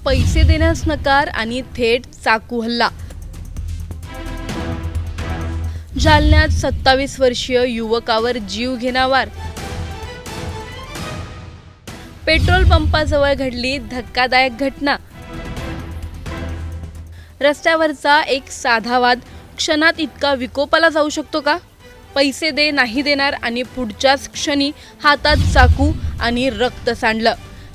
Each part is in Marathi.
पैसे देण्यास नकार आणि थेट चाकू हल्ला। जालन्यात 27 वर्षीय युवकावर जीवघेणा वार। पेट्रोल पंपाजवळ घडली धक्कादायक घटना। रस्त्यावरचा एक साधा वाद क्षणात इतका विकोपाला जाऊ शकतो का? पैसे दे नाही देणार आणि पुढच्याच क्षणी हातात चाकू आणि रक्त सांडलं।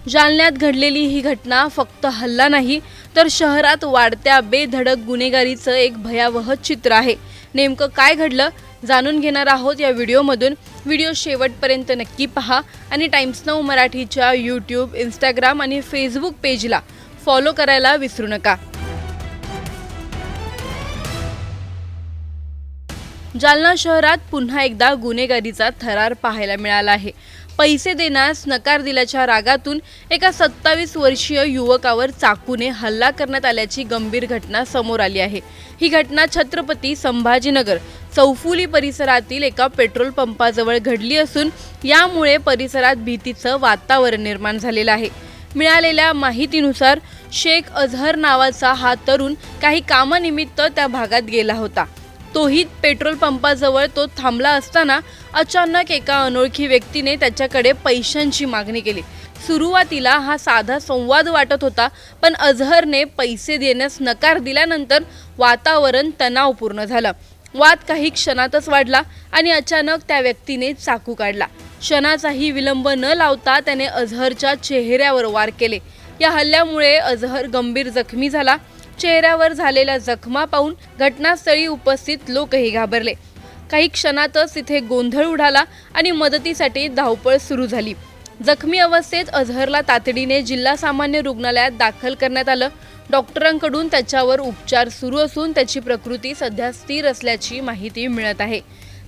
जालन्यात घडलेली ही घटना फक्त हल्ला नाही तर शहरात वाढत्या बेधडक गुन्हेगारीचं एक भयावह चित्र आहे। नेमकं काय घडलं जाणून घेणार आहोत या व्हिडिओमधून। व्हिडिओ शेवटपर्यंत नक्की पहा आणि टाइम्स नाऊ मराठीच्या यूट्यूब, इंस्टाग्राम आणि फेसबुक पेजला फॉलो करायला विसरू नका। जालना शहरात पुन्हा एकदा गुन्हेगारीचा थरार पाहायला मिळाला आहे। पैसे देण्यास नकार दिल्याच्या रागातून एका 27 वर्षीय युवकावर चाकूने हल्ला करण्यात आल्याची गंभीर घटना समोर आली आहे। ही घटना छत्रपती संभाजीनगर चौफुली परिसरातील एका पेट्रोल पंपाजवळ घडली असून यामुळे परिसरात भीतीचं वातावरण निर्माण झालेलं आहे। मिळालेल्या माहितीनुसार शेख अझहर नावाचा हा तरुण काही कामानिमित्त त्या भागात गेला होता। तोही पेट्रोल पंपाजवळ तो थांबला असताना अचानक एका अनोळखी व्यक्तीने त्याच्याकडे पैशांची मागणी केली। सुरुवातीला हा साधा संवाद वाटत होता, पण अझहरने पैसे देण्यास नकार दिल्यानंतर वातावरण तणावपूर्ण झालं। वाद काही क्षणातच वाढला आणि अचानक त्या व्यक्तीने चाकू काढला। क्षणाचाही विलंब न लावता त्याने अझहरच्या चेहऱ्यावर वार केले। या हल्ल्यामुळे अझहर गंभीर जखमी झाला। चेहऱ्यावर झालेल्या जखमा पाहून घटनास्थळी उपस्थित लोकही घाबरले। काही क्षणातच तिथे गोंधळ उडाला आणि मदतीसाठी धावपळ सुरू झाली। जखमी अवस्थेत अझहरला तातडीने जिल्हा सामान्य रुग्णालयात दाखल करण्यात आलं। डॉक्टरांकडून त्याच्यावर उपचार सुरू असून त्याची प्रकृती सध्या स्थिर असल्याची माहिती मिळत आहे।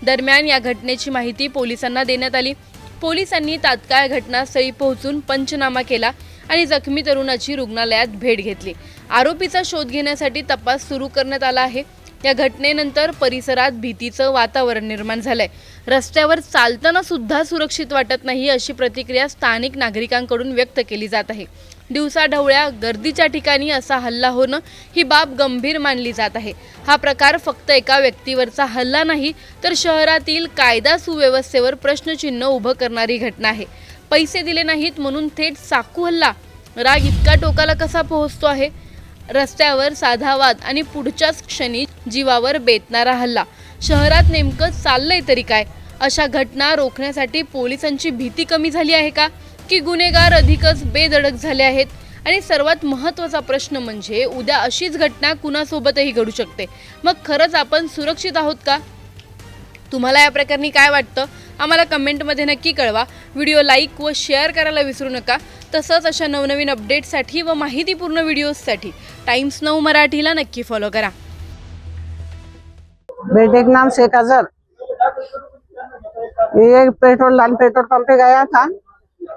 दरम्यान या घटनेची माहिती पोलिसांना देण्यात आली। पोलिसांनी तात्काळ घटनास्थळी पोहोचून पंचनामा केला आणि जखमी तरुणाची रुग्णालयात भेट घेतली। आरोपीचा शोध घेण्यासाठी तपास सुरू करण्यात आला आहे। या घटनेनंतर परिसरात भीतीचं वातावरण निर्माण झालंय। रस्त्यावर चालताना सुद्धा सुरक्षित वाटत नाही अशी प्रतिक्रिया स्थानिक नागरिकांकडून व्यक्त केली जात आहे। दिवसाढवळ्या गर्दीच्या ठिकाणी असा हल्ला होणं ही बाब गंभीर मानली जात आहे। हा प्रकार फक्त एका व्यक्तीवरचा हल्ला नाही तर शहरातील कायदा सुव्यवस्थेवर प्रश्नचिन्ह उभं करणारी घटना आहे। पैसे दिले नाहीत म्हणून थेट चाकू हल्ला। राग इतका टोकाला कसा पोहोचतो आहे? रस्त्यावर साधा वाद आणि पुढच्याच क्षणी जीवावर बेतणारा हल्ला। शहरात नेमकं चाललंय तरी काय? अशा घटना रोखण्यासाठी पोलिसांची भीती कमी झाली आहे का, की गुन्हेगार अधिकच बेधडक झाले आहेत? आणि सर्वात महत्त्वाचा प्रश्न म्हणजे उद्या अशीच घटना कुणासोबतही घडू शकते। मग खरंच आपण सुरक्षित आहोत का? तुम्हाला या प्रकरणी काय वाटतं? आम्हाला कमेंटमध्ये नक्की कळवा। व्हिडिओ लाईक व शेअर करायला विसरू नका। तसंच अशा नवनवीन अपडेट्ससाठी व माहितीपूर्ण व्हिडिओजसाठी टाइम्स नाऊ मराठीला नक्की फॉलो करा। बेटे का नाम शेख अजहर, ये पेट्रोल पंप पे गया था।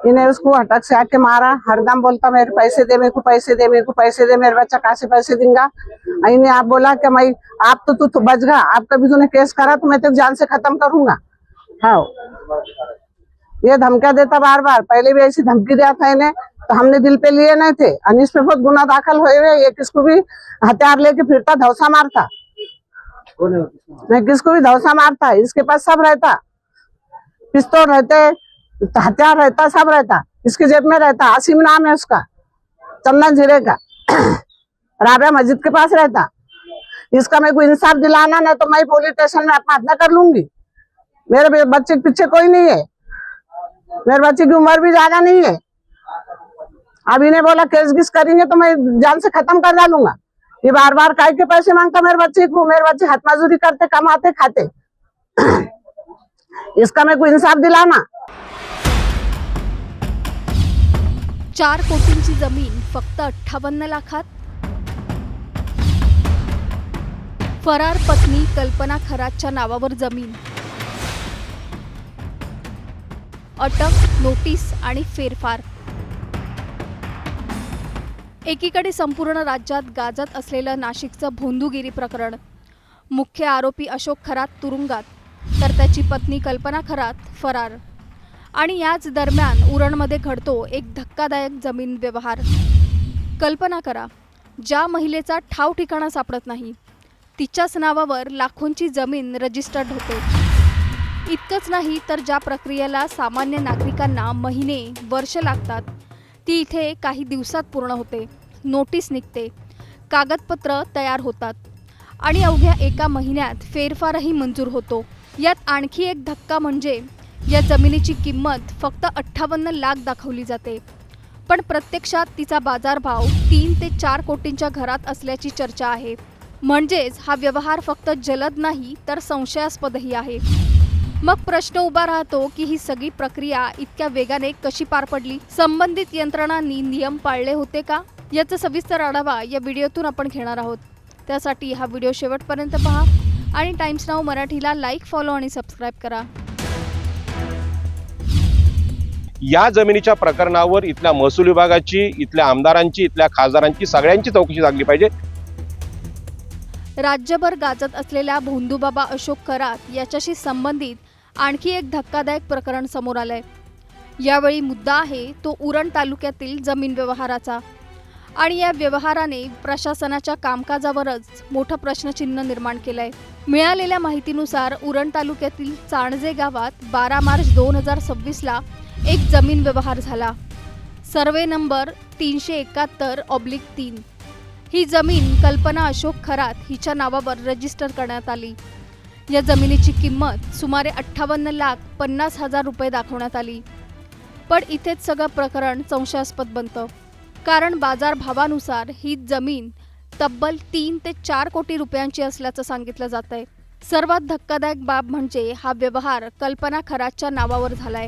इन्हें उसको हटक से आके मारा। हरदम बोलता मेरे पैसे दे, मेरे को पैसे दे, मेरे को पैसे दे, मेरे बच्चा कहाँ से पैसे देगा। इन्हें आप बोला कि मैं आप तो बच गया, आप कभी तूने केस करा तो मैं तो जान से खत्म करूंगा। हाँ, ये धमकिया देता बार बार। पहले भी ऐसी धमकी दिया था इन्हें, तो हमने दिल पे लिए नहीं थे। और इस पे बहुत गुना दाखिल हुए हुए। ये किसको भी हथियार लेके फिरता, धौसा मारता, नहीं किसको भी धौसा मारता। इसके पास सब रहता, पिस्तौल रहते, हथियार रहता, सब रहता इसके जेब में रहता। आसिम नाम है उसका, चंदन जिले का, राबिया मस्जिद के पास रहता। इसका मेरे को इंसाफ दिलाना, नहीं तो मैं पुलिस स्टेशन में आत्महत्या कर लूंगी। मेरे बच्चे के पीछे कोई नहीं है, मेरे बच्चे की उम्र भी ज्यादा नहीं है। अब इन्हें बोला केस गिस करेंगे तो मैं जान से खत्म कर डालूंगा। ये बार बार काय के पैसे मांगता मेरे बच्चे को। मेरे बच्चे हाथ मजदूरी करते, कमाते, खाते। इसका मेरे को इंसाफ दिलाना। 4 कोटींची जमीन फक्त 58 लाखात। फरार पत्नी कल्पना खरातच्या नावावर जमीन, अटक, नोटीस आणि फेरफार। एकीकडे संपूर्ण राज्यात गाजत असलेलं नाशिकचं भोंदूगिरी प्रकरण। मुख्य आरोपी अशोक खरात तुरुंगात, तर त्याची पत्नी कल्पना खरात फरार। आणि याच दरम्यान उरणमध्ये घडतो एक धक्कादायक जमीन व्यवहार। कल्पना करा, ज्या महिलेचा ठाव ठिकाणा सापडत नाही, तिच्याच नावावर लाखोंची जमीन रजिस्टर्ड होते. इतकंच नाही तर ज्या प्रक्रियेला सामान्य नागरिकांना महिने वर्ष लागतात, ती इथे काही दिवसात पूर्ण होते. नोटीस निघते, कागदपत्र तयार होतात आणि अवघ्या एका महिन्यात फेरफारही मंजूर होतो. यात आणखी एक धक्का म्हणजे या जमिनीची किंमत फक्त 58 लाख दाखवली जाते, पण प्रत्यक्षात तिचा बाजारभाव 3 ते 4 कोटींच्या घरात असल्याची चर्चा आहे. म्हणजेच हा व्यवहार फक्त जलद नाही तर संशयास्पदही आहे. मग प्रश्न उभा राहतो की ही सगळी प्रक्रिया इतक्या वेगाने कशी पार पडली? संबंधित यंत्रणांनी नियम पाळले होते का? याचा सविस्तर आढावा या व्हिडिओतून आपण घेणार आहोत. त्यासाठी हा व्हिडिओ शेवटपर्यंत पहा आणि टाइम्स नाऊ मराठीला लाईक, फॉलो आणि सबस्क्राईब करा. या जमिनीच्या प्रकरणावर इथल्या महसूल विभागाची, इथल्या आमदारांची, इथल्या खासदारांची सगळ्यांची चौकशी लागली पाहिजे. राज्यभर गाजत असलेल्या भोंदूबाबा अशोक खरात याच्याशी संबंधित आणखी एक धक्कादायक प्रकरण समोर आलंय. यावेळी मुद्दा आहे तो उरण तालुक्यातील जमीन व्यवहाराचा आणि या व्यवहाराने प्रशासनाच्या कामकाजावरच मोठं प्रश्नचिन्ह निर्माण केलंय. मिळालेल्या माहितीनुसार उरण तालुक्यातील चाणजे गावात 12 मार्च 2026ला एक जमीन व्यवहार झाला. Survey number 371/3. ही जमीन कल्पना अशोक खरात हिच्या नावावर रजिस्टर करण्यात आली. या जमिनीची किंमत सुमारे 58,50,000 रुपये दाखवण्यात आली. पण इथेच सगळं प्रकरण संशयास्पद बनतं, कारण बाजारभावानुसार ही जमीन तब्बल 3 ते 4 कोटी रुपयांची असल्याचं सांगितलं जात आहे. सर्वात धक्कादायक बाब म्हणजे हा व्यवहार कल्पना खरातच्या नावावर झालाय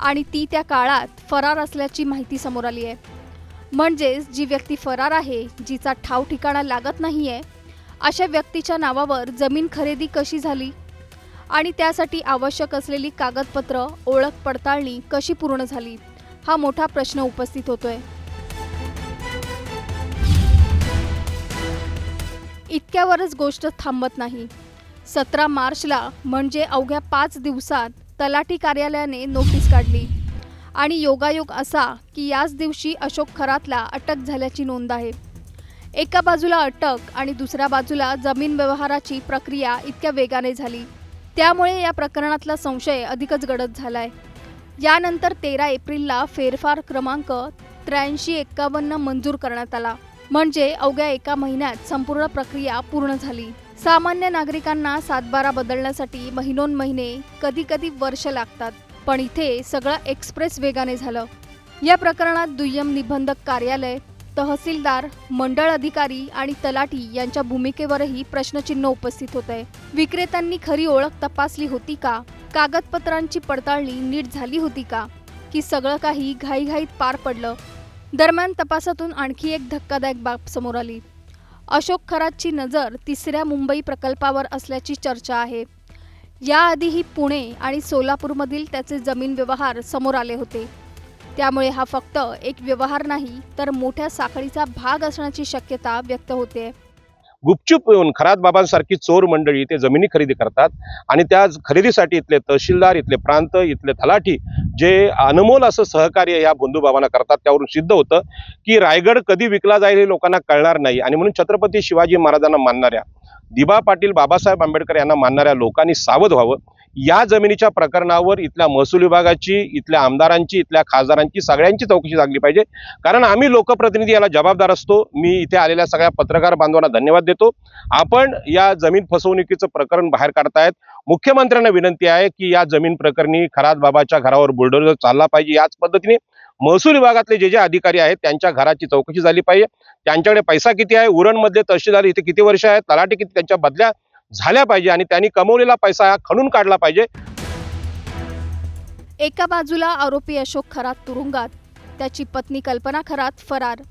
आणि ती त्या काळात फरार असल्याची माहिती समोर आली आहे. म्हणजेच जी व्यक्ती फरार आहे, जिचा ठाव ठिकाणा लागत नाहीये, अशा व्यक्तीच्या नावावर जमीन खरेदी कशी झाली आणि त्यासाठी आवश्यक असलेली कागदपत्र, ओळख पडताळणी कशी पूर्ण झाली, हा मोठा प्रश्न उपस्थित होतोय. इतक्यावरच गोष्ट थांबत नाही. 17 मार्चला म्हणजे अवघ्या 5 दिवसात तलाठी कार्यालयाने नोटीस काढली आणि योगायोग असा की याच दिवशी अशोक खरातला अटक झाल्याची नोंद आहे. एका बाजूला अटक आणि दुसऱ्या बाजूला जमीन व्यवहाराची प्रक्रिया इतक्या वेगाने झाली, त्यामुळे या प्रकरणातला संशय अधिकच गडद झालाय. यानंतर 13 एप्रिलला फेरफार क्रमांक 8351 मंजूर करण्यात आला. म्हणजे अवघ्या एका महिन्यात संपूर्ण प्रक्रिया पूर्ण झाली. सामान्य नागरिकांना सातबारा बदलण्यासाठी महिने, कधी वर्ष लागतात, पण इथे सगळं एक्सप्रेस वेगाने झालं. या प्रकरणात दुय्यम निबंधक कार्यालय, तहसीलदार, मंडळ अधिकारी आणि तलाठी यांच्या भूमिकेवरही प्रश्नचिन्ह उपस्थित होते. विक्रेत्यांनी खरी ओळख तपासली होती का? कागदपत्रांची पडताळणी नीट झाली होती का? की सगळं काही घाईघाईत पार पडलं? दरम्यान तपासातून आणखी एक धक्कादायक बाब समोर आली. अशोक खरातची नजर 3ऱ्या मुंबई प्रकल्पावर असल्याची चर्चा आहे. याआधीही पुणे आणि सोलापूरमधील त्याचे जमीन व्यवहार समोर आले होते. त्यामुळे हा फक्त एक व्यवहार नाही तर मोठ्या साखळीचा भाग असण्याची शक्यता व्यक्त होते. गुपचूप येऊन खरात बाबांसारखी चोर मंडळी ते जमिनी खरेदी करतात आणि त्या खरेदीसाठी इथले तहसीलदार, इथले प्रांत, इथले तलाठी जे अनमोल असं सहकार्य या भोंदूबाबांना करतात. त्यावरून सिद्ध होतं की रायगड कधी विकला जाईल हे लोकांना कळणार नाही. आणि म्हणून छत्रपती शिवाजी महाराजांना मानणाऱ्या, दिबा पाटील, बाबासाहेब आंबेडकर यांना मानणाऱ्या लोकांनी सावध व्हावं. या जमिनीच्या प्रकरणावर इथल्या महसूल विभागाची, इथल्या आमदारांची, इथल्या खासदारांची सगळ्यांची चौकशी लागली पाहिजे. कारण आम्ही लोकप्रतिनिधी याला जबाबदार असतो. मी इथे आलेल्या सगळ्या पत्रकार बांधवांना धन्यवाद देतो. आपण या जमीन फसवणुकीचं प्रकरण बाहेर काढतायत. मुख्यमंत्र्यांना विनंती आहे की या जमीन प्रकरणी खरात बाबाच्या घरावर बुलडोझर चालला पाहिजे. याच पद्धतीने महसूल विभागातले जे अधिकारी आहेत त्यांच्या घराची चौकशी झाली पाहिजे. त्यांच्याकडे पैसा किती आहे, उरणमधले तहसीलदार इथे किती वर्ष आहेत, तलाठी किती, त्यांच्या बदल्या झाल्या पाहिजे आणि त्यांनी कमवलेला पैसा हा खणून काढला पाहिजे. एका बाजूला आरोपी अशोक खरात तुरुंगात, त्याची पत्नी कल्पना खरात फरार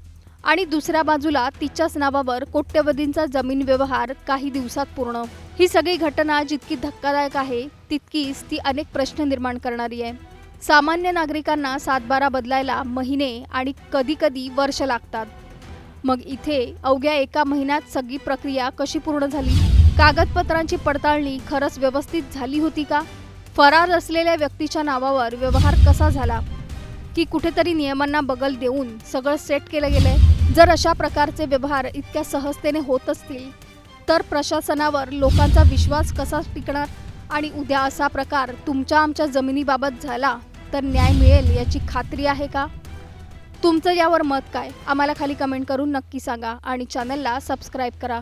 आणि दुसऱ्या बाजूला तिच्याच नावावर कोट्यवधींचा जमीन व्यवहार काही दिवसात पूर्ण. ही सगळी घटना जितकी धक्कादायक आहे तितकीच ती अनेक प्रश्न निर्माण करणारी आहे. सामान्य नागरिकांना सातबारा बदलायला महिने आणि कधी वर्ष लागतात. मग इथे अवघ्या एका महिन्यात सगळी प्रक्रिया कशी पूर्ण झाली? कागदपत्रांची पडताळणी खरंच व्यवस्थित झाली होती का? फरार असलेल्या व्यक्तीच्या नावावर व्यवहार कसा झाला? की कुठेतरी नियमांना बगल देऊन सगळं सेट केलं गेलंय? जर अशा प्रकारचे व्यवहार इतक्या सहजतेने होत असतील तर प्रशासनावर लोकांचा विश्वास कसा टिकणार? आणि उद्या असा प्रकार तुमच्या आमच्या जमिनीबाबत झाला तर न्याय मिळेल याची खात्री आहे का? तुमचं यावर मत काय? आम्हाला खाली कमेंट करून नक्की सांगा आणि चॅनलला सबस्क्राईब करा.